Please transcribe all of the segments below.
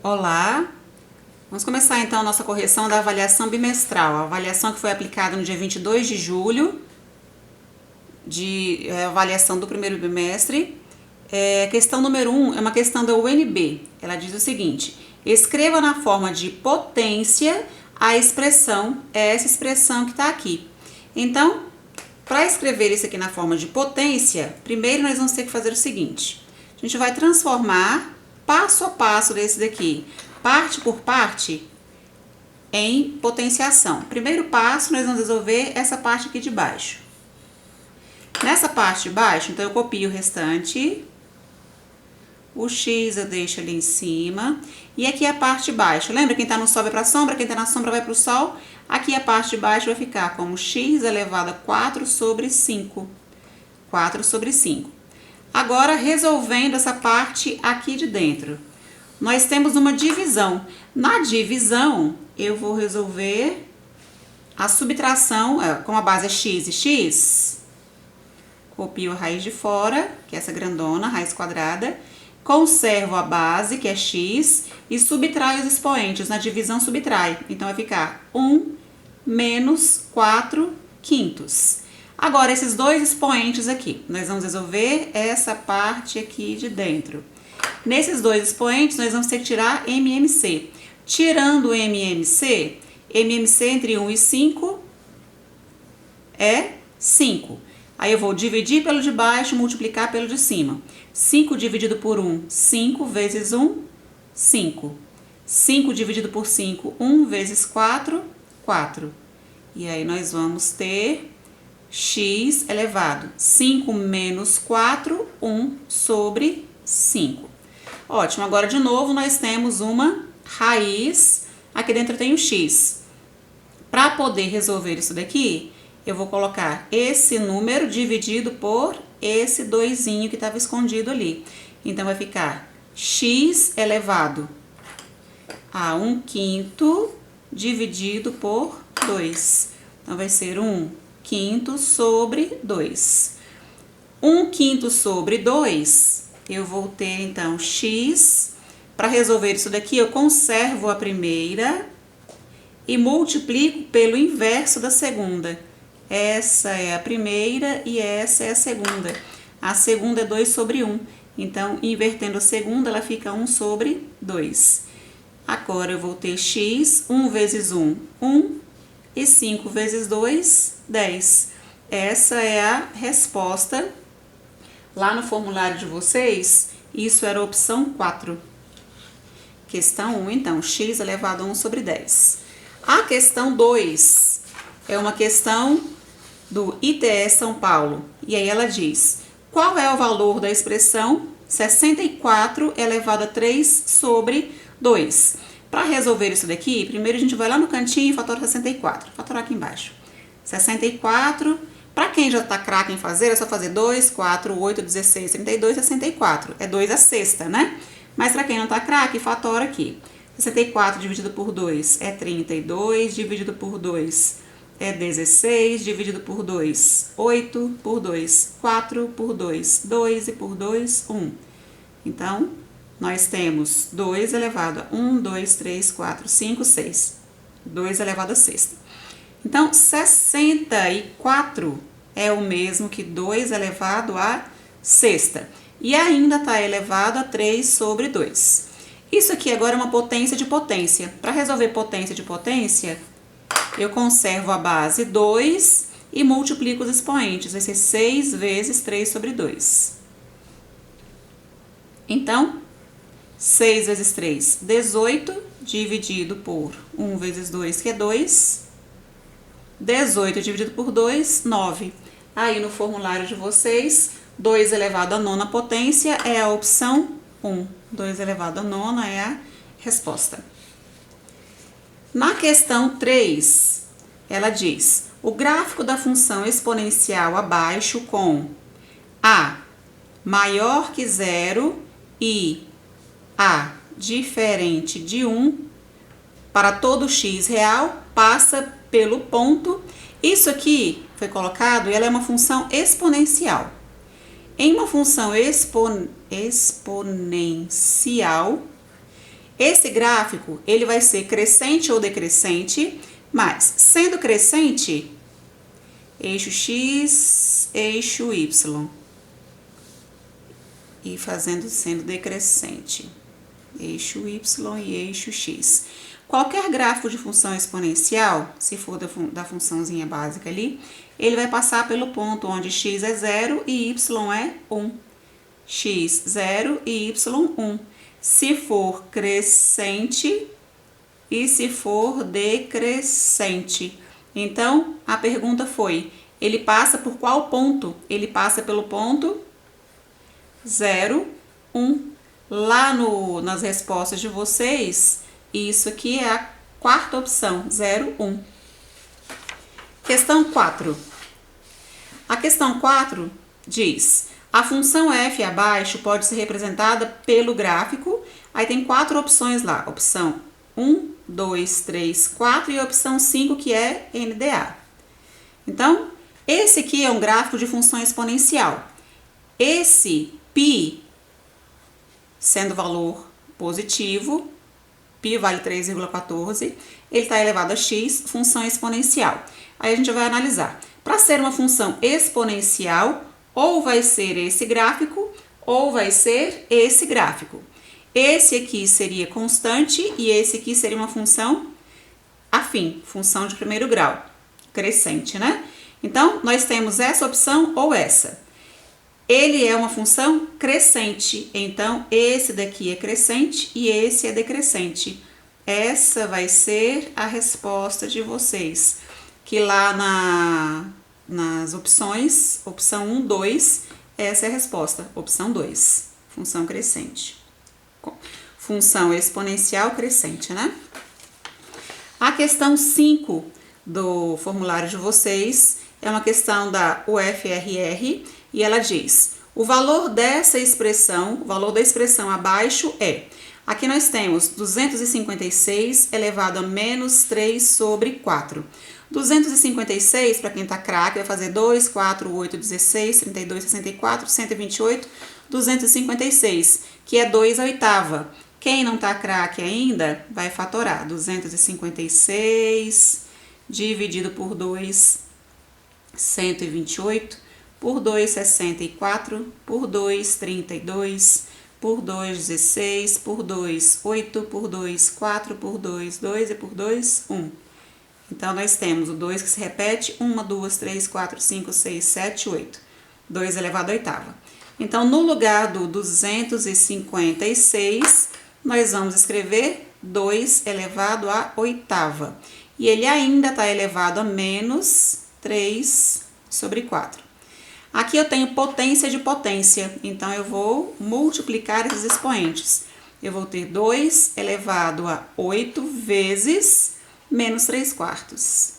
Olá, vamos começar então a nossa correção da avaliação bimestral, a avaliação que foi aplicada no dia 22 de julho, de avaliação do primeiro bimestre. Questão número 1 é uma questão da UNB, ela diz o seguinte: escreva na forma de potência a expressão, é essa expressão que está aqui. Então, para escrever isso aqui na forma de potência, primeiro nós vamos ter que fazer o seguinte: a gente vai transformar passo a passo desse daqui, parte por parte, em potenciação. Primeiro passo, nós vamos resolver essa parte aqui de baixo. Nessa parte de baixo, então eu copio o restante, o X eu deixo ali em cima, e aqui a parte de baixo. Lembra, quem está no sol vai para a sombra, quem está na sombra vai para o sol. Aqui a parte de baixo vai ficar como x elevado a 4 sobre 5. 4 sobre 5. Agora, resolvendo essa parte aqui de dentro, nós temos uma divisão. Na divisão, eu vou resolver a subtração, como a base é x e x, copio a raiz de fora, que é essa grandona, raiz quadrada, conservo a base, que é x, e subtraio os expoentes. Na divisão, subtrai. Então, vai ficar 1 menos 4 quintos. Agora, esses dois expoentes aqui, nós vamos resolver essa parte aqui de dentro. Nesses dois expoentes, nós vamos ter que tirar MMC. Tirando o MMC entre 1 e 5 é 5. Aí eu vou dividir pelo de baixo, multiplicar pelo de cima. 5 dividido por 1, 5 vezes 1, 5. 5 dividido por 5, 1 vezes 4, 4. E aí nós vamos ter x elevado 5 menos 4, 1 sobre 5. Ótimo, agora de novo nós temos uma raiz, aqui dentro tem o x. Para poder resolver isso daqui, eu vou colocar esse número dividido por esse doisinho que estava escondido ali. Então, vai ficar x elevado a 1 quinto dividido por 2. Então, vai ser 1 quinto sobre 2. 1 quinto sobre 2, eu vou ter, então, x. Para resolver isso daqui, eu conservo a primeira e multiplico pelo inverso da segunda. Essa é a primeira e essa é a segunda. A segunda é 2 sobre 1. Então, invertendo a segunda, ela fica 1 sobre 2. Agora, eu vou ter x, 1 vezes 1, 1. E 5 vezes 2, 10. Essa é a resposta. Lá no formulário de vocês, isso era a opção 4. Questão 1, então, x elevado a 1 sobre 10. A questão 2 é uma questão do ITE São Paulo. E aí ela diz: qual é o valor da expressão 64 elevado a 3 sobre 2? Para resolver isso daqui, primeiro a gente vai lá no cantinho e fatora 64. Fatorar aqui embaixo. 64, para quem já está craque em fazer, é só fazer 2, 4, 8, 16, 32, 64. É 2 a sexta, né? Mas para quem não está craque, fatora aqui. 64 dividido por 2 é 32, dividido por 2 é 16, dividido por 2, 8, por 2, 4, por 2, 2 e por 2, 1. Então, nós temos 2 elevado a 1, 2, 3, 4, 5, 6. 2 elevado a sexta. Então, 64 é o mesmo que 2 elevado a sexta. E ainda está elevado a 3 sobre 2. Isso aqui agora é uma potência de potência. Para resolver potência de potência, eu conservo a base 2 e multiplico os expoentes. Vai ser 6 vezes 3 sobre 2. Então, 6 vezes 3, 18, dividido por 1 vezes 2, que é 2. 18 dividido por 2, 9. Aí no formulário de vocês, 2 elevado a nona potência é a opção 1. 2 elevado a nona é a resposta. Na questão 3, ela diz: o gráfico da função exponencial abaixo com a maior que zero e a diferente de 1 para todo x real passa pelo ponto. Isso aqui foi colocado e ela é uma função exponencial. Em uma função exponencial, Esse gráfico, ele vai ser crescente ou decrescente, mas sendo crescente, eixo X, eixo Y. E sendo decrescente, eixo Y e eixo X. Qualquer gráfico de função exponencial, se for da funçãozinha básica ali, ele vai passar pelo ponto onde x é 0 e y é 1. X, 0 e y, 1. Se for crescente e se for decrescente. Então, a pergunta foi, ele passa por qual ponto? Ele passa pelo ponto 0, 1. Lá nas respostas de vocês, isso aqui é a quarta opção, 0, 1. Questão 4. A questão 4 diz, a função f abaixo pode ser representada pelo gráfico, aí tem 4 opções lá, opção 1, 2, 3, 4 e a opção 5 que é NDA. Então, esse aqui é um gráfico de função exponencial. Esse π, sendo valor positivo, π vale 3,14, ele está elevado a x, função exponencial. Aí a gente vai analisar. Para ser uma função exponencial, ou vai ser esse gráfico, ou vai ser esse gráfico. Esse aqui seria constante e esse aqui seria uma função afim, função de primeiro grau, crescente, né? Então, nós temos essa opção ou essa. Ele é uma função crescente, então esse daqui é crescente e esse é decrescente. Essa vai ser a resposta de vocês, que lá nas opções, opção 1, 2, essa é a resposta, opção 2, função crescente. Função exponencial crescente, né? A questão 5 do formulário de vocês é uma questão da UFRR e ela diz, o valor dessa expressão, o valor da expressão abaixo é, aqui nós temos 256 elevado a menos 3 sobre 4. 256, para quem tá craque, vai fazer 2, 4, 8, 16, 32, 64, 128, 256, que é 2 a oitava. Quem não tá craque ainda, vai fatorar. 256 dividido por 2, 128, por 2, 64, por 2, 32, por 2, 16, por 2, 8, por 2, 4, por 2, 2 e por 2, 1. Então, nós temos o 2 que se repete, 1, 2, 3, 4, 5, 6, 7, 8. 2 elevado à oitava. Então, no lugar do 256, nós vamos escrever 2 elevado à oitava. E ele ainda está elevado a menos 3 sobre 4. Aqui eu tenho potência de potência, então eu vou multiplicar esses expoentes. Eu vou ter 2 elevado a 8 vezes menos 3 quartos.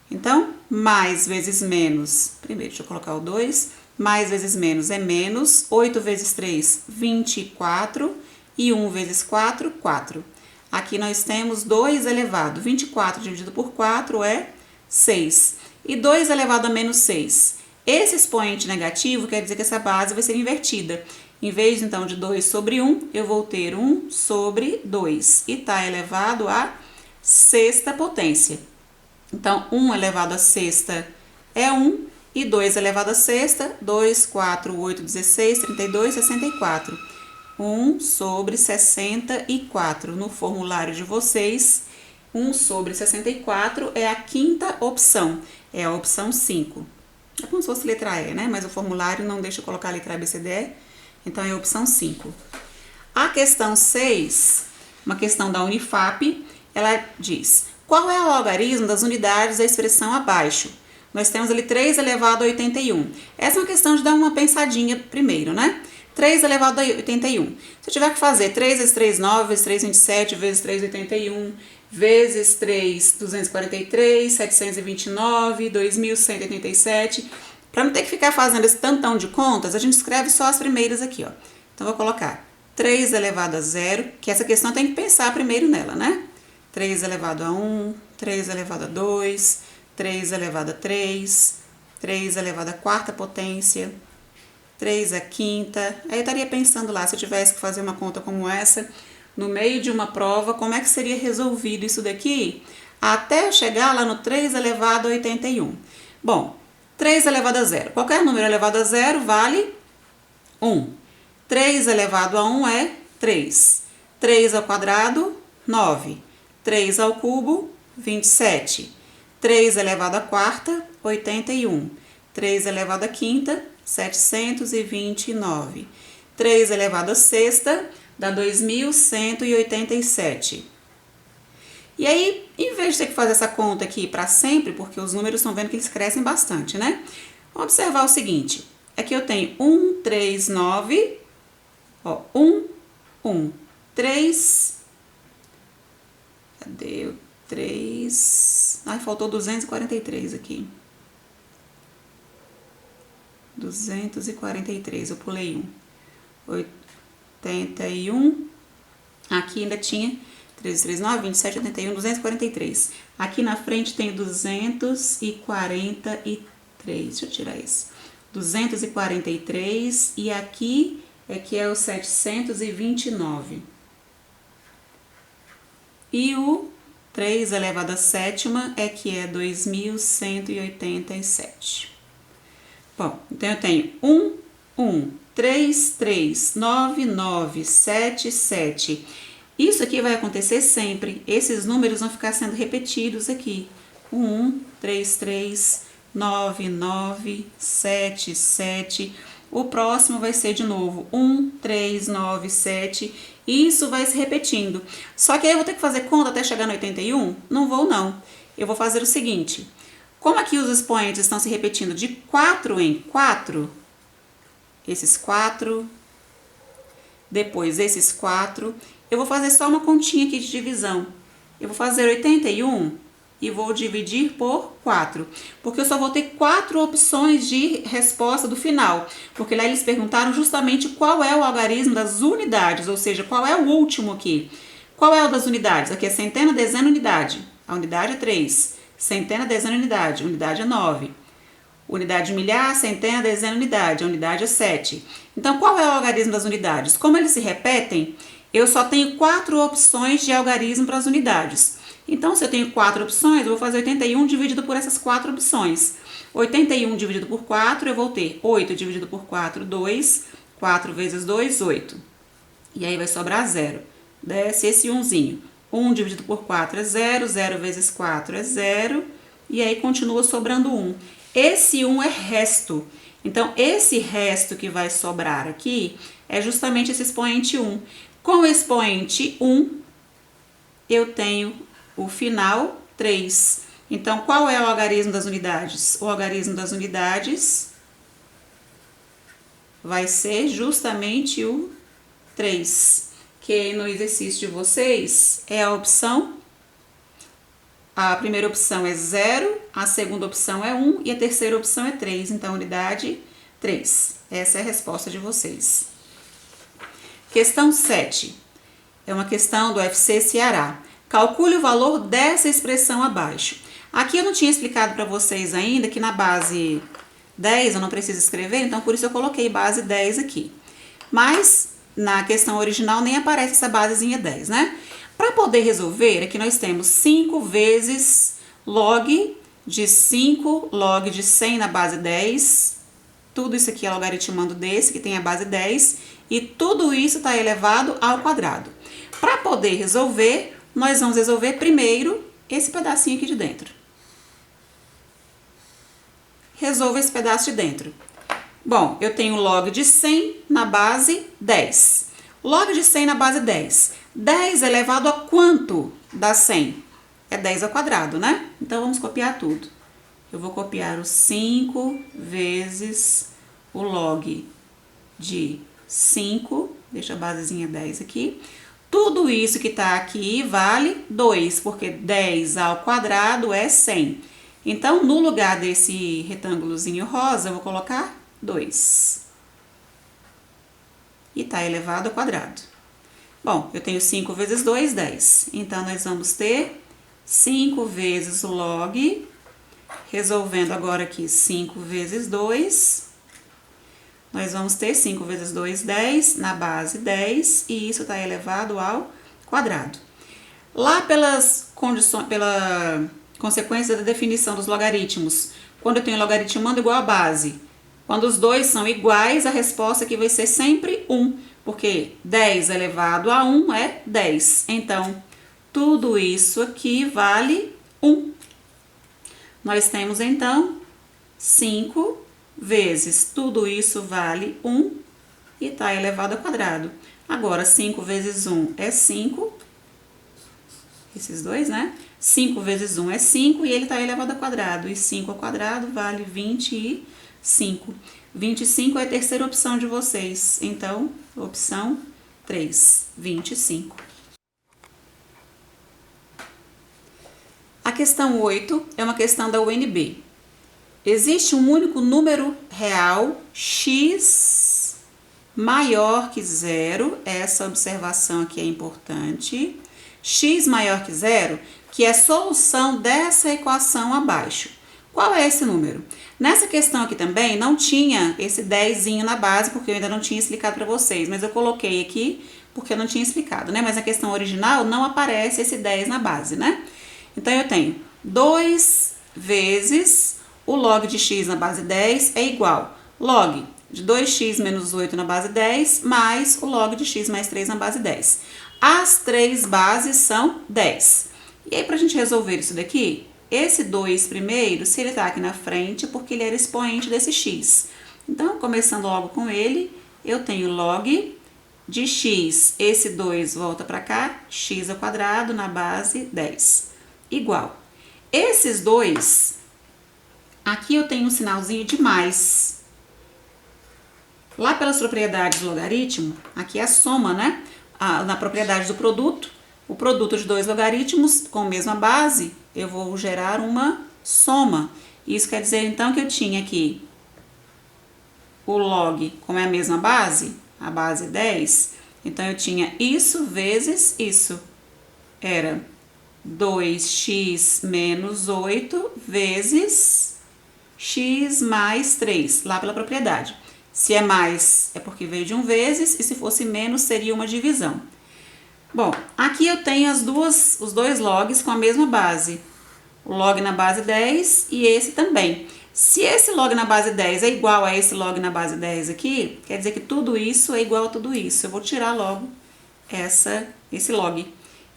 Então, mais vezes menos, primeiro deixa eu colocar o 2, mais vezes menos é menos, 8 vezes 3, 24, e 1 vezes 4, 4. Aqui nós temos 2 elevado, 24 dividido por 4 é 6. E 2 elevado a menos 6. Esse expoente negativo quer dizer que essa base vai ser invertida. Em vez, então, de 2 sobre 1, eu vou ter 1 sobre 2. E está elevado à sexta potência. Então, 1 elevado à sexta é 1. E 2 elevado à sexta, 2, 4, 8, 16, 32, 64. 1 sobre 64. No formulário de vocês, 1 sobre 64 é a quinta opção. É a opção 5. É como se fosse letra E, né? Mas o formulário não deixa eu colocar a letra A, B, C, D, E. Então, é a opção 5. A questão 6, uma questão da Unifap, ela diz, qual é o algarismo das unidades da expressão abaixo? Nós temos ali 3 elevado a 81. Essa é uma questão de dar uma pensadinha primeiro, né? 3 elevado a 81. Se eu tiver que fazer 3 vezes 3, 9, vezes 3, 27, vezes 3, 81, vezes 3, 243, 729, 2.187... Para não ter que ficar fazendo esse tantão de contas, a gente escreve só as primeiras aqui, ó. Então, vou colocar 3 elevado a 0, que essa questão tem que pensar primeiro nela, né? 3 elevado a 1, 3 elevado a 2, 3 elevado a 3, 3 elevado à quarta potência, 3 a quinta. Aí eu estaria pensando lá, se eu tivesse que fazer uma conta como essa, no meio de uma prova, como é que seria resolvido isso daqui? Até eu chegar lá no 3 elevado a 81. Bom, 3 elevado a zero. Qualquer número elevado a zero vale 1. 3 elevado a 1 é 3. 3 ao quadrado, 9. 3 ao cubo, 27. 3 elevado à quarta, 81. 3 elevado à quinta, 729. 3 elevado à sexta, dá 2.187. E aí, em vez de ter que fazer essa conta aqui para sempre, porque os números estão vendo que eles crescem bastante, né? Vamos observar o seguinte. Aqui eu tenho 1, 3, 9. Ó, 1, 1, 3. Cadê o 3? Ai, faltou 243 aqui. 243, eu pulei 1. 81. Aqui ainda tinha 13, 3, 9, 27, 81, 243. Aqui na frente tem 243. Deixa eu tirar esse. 243 e aqui é que é o 729. E o 3 elevado à sétima é que é 2.187. Bom, então eu tenho 1, 1, 3, 3, 9, 9, 7, 7. Isso aqui vai acontecer sempre. Esses números vão ficar sendo repetidos aqui. 1, 3, 3, 9, 9, 7, 7. O próximo vai ser de novo 1, 3, 9, 7. Isso vai se repetindo. Só que aí eu vou ter que fazer conta até chegar no 81? Não vou, não. Eu vou fazer o seguinte. Como aqui os expoentes estão se repetindo de 4 em 4, esses 4, depois esses 4, eu vou fazer só uma continha aqui de divisão. Eu vou fazer 81 e vou dividir por 4, porque eu só vou ter 4 opções de resposta do final, porque lá eles perguntaram justamente qual é o algarismo das unidades, ou seja, qual é o último aqui. Qual é o das unidades? Aqui é centena, dezena, unidade. A unidade é 3. Centena, dezena, unidade. Unidade é 9. Unidade de milhar, centena, dezena, unidade. A unidade é 7. Então, qual é o algarismo das unidades? Como eles se repetem, eu só tenho 4 opções de algarismo para as unidades. Então, se eu tenho 4 opções, eu vou fazer 81 dividido por essas 4 opções. 81 dividido por 4, eu vou ter 8 dividido por 4, 2. 4 vezes 2, 8. E aí vai sobrar 0. Desce esse 1zinho. 1 dividido por 4 é 0, 0 vezes 4 é 0, e aí continua sobrando 1. Esse 1 é resto. Então, esse resto que vai sobrar aqui é justamente esse expoente 1. Com o expoente 1, eu tenho o final 3. Então, qual é o algarismo das unidades? O algarismo das unidades vai ser justamente o 3. Que no exercício de vocês é a opção, a primeira opção é 0, a segunda opção é 1 e a terceira opção é 3, então unidade 3. Essa é a resposta de vocês. Questão 7, é uma questão do UFC Ceará. Calcule o valor dessa expressão abaixo. Aqui eu não tinha explicado para vocês ainda que na base 10 eu não preciso escrever, então por isso eu coloquei base 10 aqui. Mas na questão original nem aparece essa basezinha 10, né? Para poder resolver, aqui nós temos 5 vezes log de 5, log de 100 na base 10. Tudo isso aqui é logaritmando desse, que tem a base 10. E tudo isso está elevado ao quadrado. Para poder resolver, nós vamos resolver primeiro esse pedacinho aqui de dentro. Resolva esse pedaço de dentro. Bom, eu tenho log de 100 na base 10. Log de 100 na base 10. 10 elevado a quanto dá 100? É 10 ao quadrado, né? Então, vamos copiar tudo. Eu vou copiar o 5 vezes o log de 5. Deixa a basezinha 10 aqui. Tudo isso que tá aqui vale 2, porque 10 ao quadrado é 100. Então, no lugar desse retângulozinho rosa, eu vou colocar 2. E tá elevado ao quadrado. Bom, eu tenho 5 vezes 2, 10. Então, nós vamos ter 5 vezes o log, resolvendo agora aqui 5 vezes 2. nós vamos ter 5 vezes 2, 10, na base 10, e isso está elevado ao quadrado. Lá pelas condições, pela consequência da definição dos logaritmos, quando eu tenho logaritmando igual a base, quando os dois são iguais, a resposta aqui vai ser sempre 1, porque 10 elevado a 1 é 10. Então, tudo isso aqui vale 1. Nós temos, então, 5 vezes tudo isso vale 1 e está elevado ao quadrado. Agora, 5 vezes 1 é 5. Esses dois, né? 5 vezes 1 é 5 e ele está elevado ao quadrado. E 5 ao quadrado vale 25. 25 é a terceira opção de vocês. Então, opção 3, 25. A questão 8 é uma questão da UNB. Existe um único número real, x maior que zero. Essa observação aqui é importante. X maior que zero, que é a solução dessa equação abaixo. Qual é esse número? Nessa questão aqui também não tinha esse 10zinho na base, porque eu ainda não tinha explicado para vocês, mas eu coloquei aqui porque eu não tinha explicado, né? Mas na questão original não aparece esse 10 na base, né? Então, eu tenho 2 vezes o log de x na base 10 é igual log de 2x menos 8 na base 10 mais o log de x mais 3 na base 10. As três bases são 10. E aí, para a gente resolver isso daqui, esse 2 primeiro, se ele está aqui na frente, porque ele era expoente desse x. Então, começando logo com ele, eu tenho log de x, esse 2 volta para cá, x ao quadrado na base 10, igual. Esses dois, aqui eu tenho um sinalzinho de mais. Lá pelas propriedades do logaritmo, aqui é a soma, né? Na propriedade do produto, o produto de dois logaritmos com a mesma base, eu vou gerar uma soma. Isso quer dizer, então, que eu tinha aqui o log, como é a mesma base, a base 10, então eu tinha isso vezes isso. Era 2x menos 8 vezes x mais 3, lá pela propriedade. Se é mais, é porque veio de um vezes, e se fosse menos, seria uma divisão. Bom, aqui eu tenho os dois logs com a mesma base. O log na base 10 e esse também. Se esse log na base 10 é igual a esse log na base 10 aqui, quer dizer que tudo isso é igual a tudo isso. Eu vou tirar logo esse log.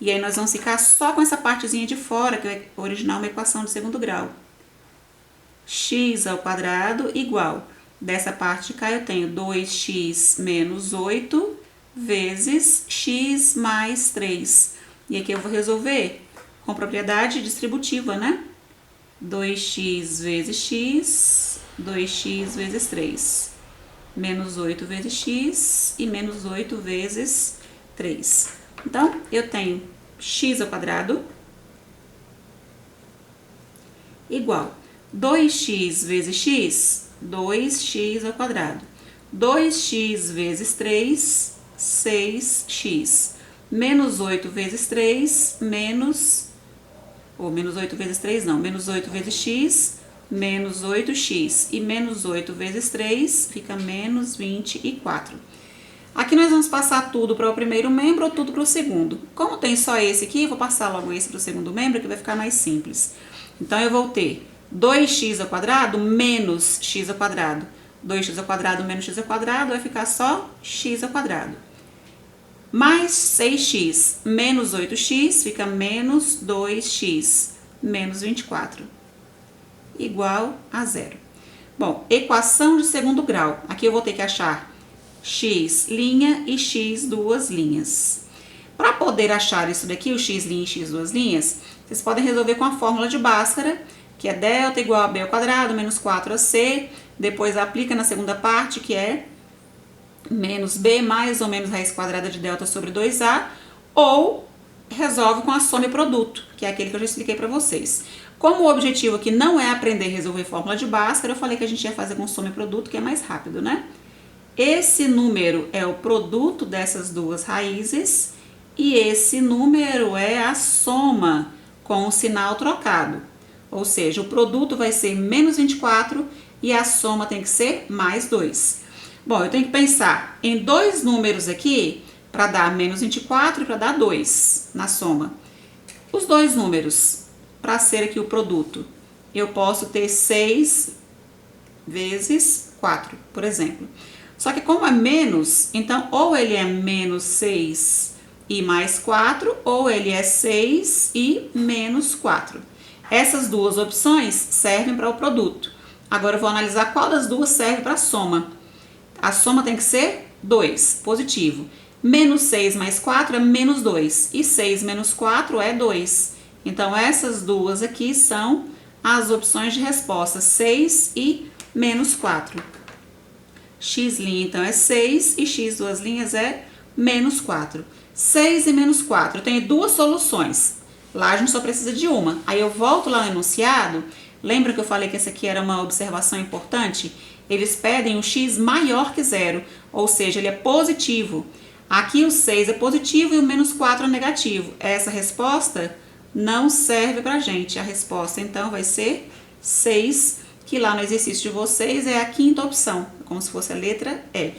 E aí nós vamos ficar só com essa partezinha de fora, que é original uma equação de segundo grau. X ao quadrado igual. Dessa parte de cá eu tenho 2x menos 8 vezes x mais 3. E aqui eu vou resolver com propriedade distributiva, né? 2x vezes x, 2x vezes 3. Menos 8 vezes x e menos 8 vezes 3. Então, eu tenho x ao quadrado igual 2x vezes x, 2x ao quadrado. 2x vezes 3, 6x. Menos 8 vezes 3, menos 8 vezes 3 não, menos 8 vezes x, menos 8x. E menos 8 vezes 3 fica menos 24. Aqui nós vamos passar tudo para o primeiro membro ou tudo para o segundo. Como tem só esse aqui, eu vou passar logo esse para o segundo membro, que vai ficar mais simples. Então, eu vou ter 2x ao quadrado menos x ao quadrado. 2x ao quadrado menos x ao quadrado vai ficar só x ao quadrado. Mais 6x menos 8x fica menos 2x menos 24. Igual a zero. Bom, equação de segundo grau. Aqui eu vou ter que achar x' e x duas linhas. Para poder achar isso daqui, o x' e x duas linhas, vocês podem resolver com a fórmula de Bhaskara, que é delta igual a b ao quadrado menos 4ac, depois aplica na segunda parte, que é menos b mais ou menos raiz quadrada de delta sobre 2a, ou resolve com a soma e produto, que é aquele que eu já expliquei para vocês. Como o objetivo aqui não é aprender a resolver fórmula de Bhaskara, eu falei que a gente ia fazer com soma e produto, que é mais rápido, né? Esse número é o produto dessas duas raízes e esse número é a soma com o sinal trocado. Ou seja, o produto vai ser menos 24 e a soma tem que ser mais 2. Bom, eu tenho que pensar em dois números aqui para dar menos 24 e para dar 2 na soma. Os dois números, para ser aqui o produto, eu posso ter 6 vezes 4, por exemplo. Só que como é menos, então ou ele é menos 6 e mais 4, ou ele é 6 e menos 4. Essas duas opções servem para o produto. Agora eu vou analisar qual das duas serve para a soma. A soma tem que ser 2, positivo. Menos 6 mais 4 é menos 2. E 6 menos 4 é 2. Então, essas duas aqui são as opções de resposta, 6 e menos 4. X', então, é 6 e x, duas linhas, é menos 4. 6 e menos 4. Eu tenho duas soluções. Lá a gente só precisa de uma. Aí eu volto lá no enunciado. Lembra que eu falei que essa aqui era uma observação importante? Eles pedem um x maior que 0, ou seja, ele é positivo. Aqui o 6 é positivo e o menos 4 é negativo. Essa resposta não serve pra gente. A resposta, então, vai ser 6, que lá no exercício de vocês é a quinta opção, como se fosse a letra E.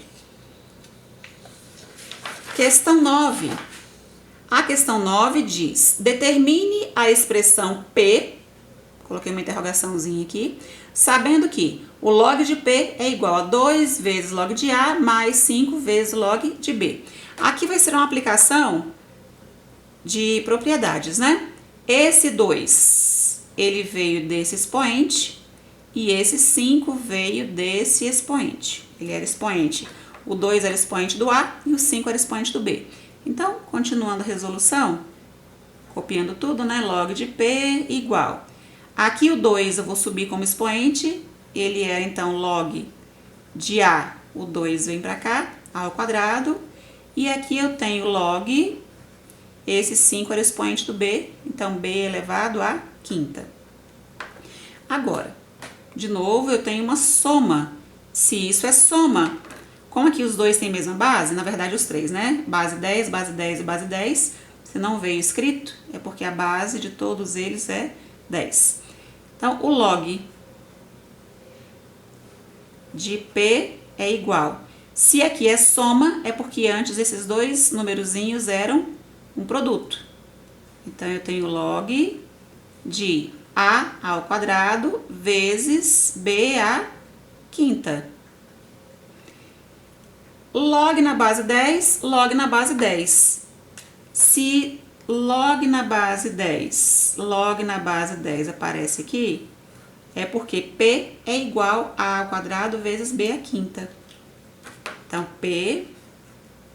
Questão 9. A questão 9 diz: determine a expressão P, coloquei uma interrogaçãozinha aqui, sabendo que o log de P é igual a 2 vezes log de A mais 5 vezes log de B. Aqui vai ser uma aplicação de propriedades, né? Esse 2, ele veio desse expoente e esse 5 veio desse expoente. Ele era expoente. O 2 era expoente do A e o 5 era expoente do B. Então, continuando a resolução, copiando tudo, né? Log de P igual. Aqui o 2 eu vou subir como expoente, ele é então log de A, o 2 vem para cá, A ao quadrado, e aqui eu tenho log, esse 5 era expoente do B, então B elevado à quinta. Agora, de novo, eu tenho uma soma. Se isso é soma, como aqui os dois têm a mesma base, na verdade os três, né? Base 10 e base 10, se não veio escrito, é porque a base de todos eles é 10. Então, o log de P é igual. Se aqui é soma, é porque antes esses dois numerozinhos eram um produto. Então, eu tenho log de A ao quadrado vezes B à quinta. Log na base 10, log na base 10. Se log na base 10, log na base 10 aparece aqui, é porque P é igual a A ao quadrado vezes B à quinta. Então, P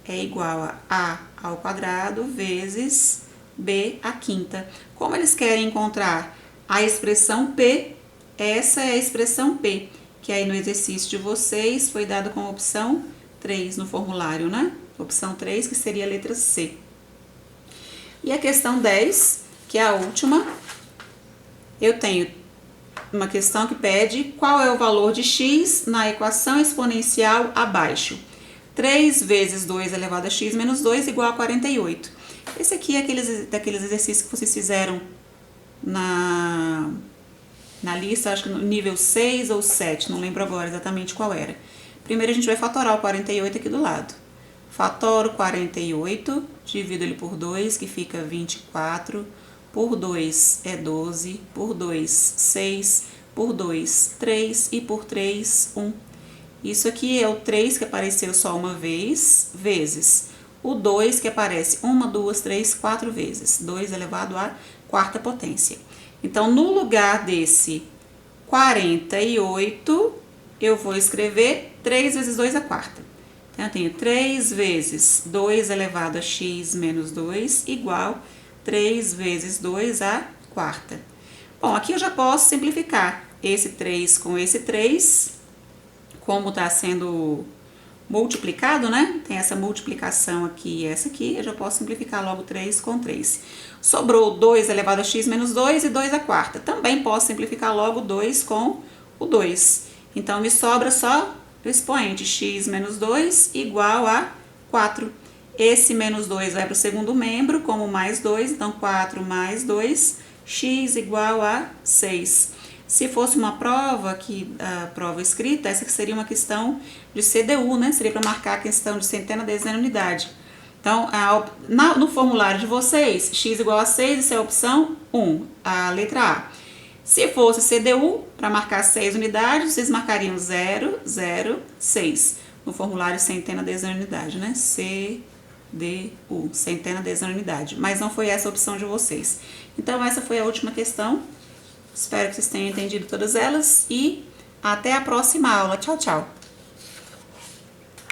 é igual a ao quadrado vezes B à quinta. Como eles querem encontrar a expressão P, essa é a expressão P, que aí no exercício de vocês foi dado como opção 3 no formulário, né? Opção 3, que seria a letra C. E a questão 10, que é a última, eu tenho uma questão que pede qual é o valor de x na equação exponencial abaixo. 3 vezes 2 elevado a x menos 2 igual a 48. Esse aqui é daqueles exercícios que vocês fizeram na lista, acho que no nível 6 ou 7, não lembro agora exatamente qual era. Primeiro a gente vai fatorar o 48 aqui do lado. Fatoro 48, divido ele por 2, que fica 24, por 2 é 12, por 2, 6, por 2, 3 e por 3, 1. Isso aqui é o 3 que apareceu só uma vez, vezes o 2 que aparece 1, 2, 3, 4 vezes, 2 elevado à quarta potência. Então, no lugar desse 48, eu vou escrever 3 vezes 2 à quarta. Então, eu tenho 3 vezes 2 elevado a x menos 2 igual 3 vezes 2 à quarta. Bom, aqui eu já posso simplificar esse 3 com esse 3, como está sendo multiplicado, né? Tem essa multiplicação aqui e essa aqui, eu já posso simplificar logo 3 com 3. Sobrou 2 elevado a x menos 2 e 2 à quarta. Também posso simplificar logo 2 com o 2. Então, me sobra só o expoente x menos 2 igual a 4. Esse menos 2 vai para o segundo membro como mais 2, então 4 mais 2, x igual a 6. Se fosse uma prova, a prova escrita, essa que seria uma questão de CDU, né? Seria para marcar a questão de centena, dezena, unidade. Então, no formulário de vocês, x igual a 6, isso é a opção 1, a letra A. Se fosse CDU, para marcar 6 unidades, vocês marcariam 0, 0, 6. No formulário centena, dezena, unidade, né? CDU, centena, dezena, unidade. Mas não foi essa a opção de vocês. Então, essa foi a última questão. Espero que vocês tenham entendido todas elas e até a próxima aula. Tchau, tchau!